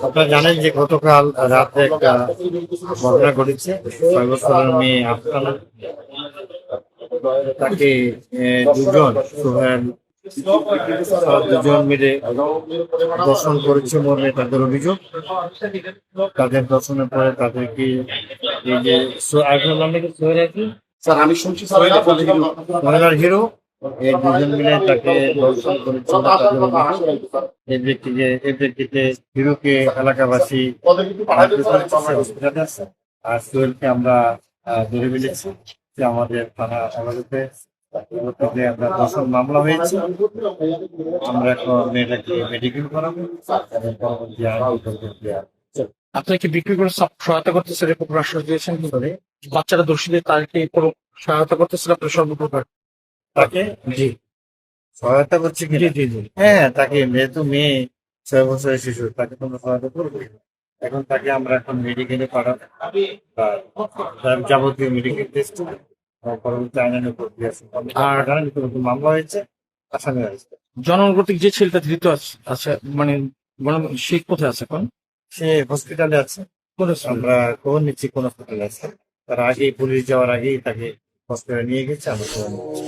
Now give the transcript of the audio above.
আপনারা জানেন যে গতকাল রাতে একটা ঘটনা ঘটেছে। 6 বছরের মেয়ে আফসানা, তাকে দুজন সোহেল দুজন মিলে দর্শন করেছে মর্মে তাদের অভিযোগ। তাদের দর্শনের পরে তাদেরকে এই যে আরেকজনের নাম নাকি সোহেল আর কি স্যার আমি শুনছি সোহেলার হিরো, এই দুজন মিলে তাকে দর্শন করেছে। এই ব্যক্তিতে হিরোকে এলাকাবাসী হসপিটালে আছে, আর সোহেলকে আমরা ধরে ফেলেছি যে আমাদের থানা আদালতে আমরা দর্শন মামলা হয়েছে। আমরা এখন মেয়েটাকে মেডিকেল করাবো এবং পরবর্তী আপনার কি বিক্রি করে সহায়তা করতেছে এরকম আশ্বাস দিয়েছেন কি করে? বাচ্চারা দোষীদের তাকে কোনো সহায়তা করতেছিল আপনার সর্বপ্রকার? তাকে জি সহায়তা করছে কি? জি জি জি হ্যাঁ, তাকে যেহেতু মেয়ে 6 বছরের শিশু, তাকে কোনো সহায়তা করবে। এখন তাকে আমরা এখন মেডিকেলে পাঠাবো, তার যাবতীয় মেডিকেল টেস্ট পরবর্তী আইনানুগ প্রক্রিয়া আর জানেন মামলা হয়েছে, আসামি হয়েছে। জনগণ কর্তৃক যে ছেলেটা ধৃত আছে মানে সে কোথায় আছে এখন? সে হসপিটালে আছে। আমরা খবর নিচ্ছি কোন হসপিটালে আছে। তার আগেই পুলিশ যাওয়ার আগেই তাকে হসপিটালে নিয়ে গেছে, আমরা খবর নিচ্ছি।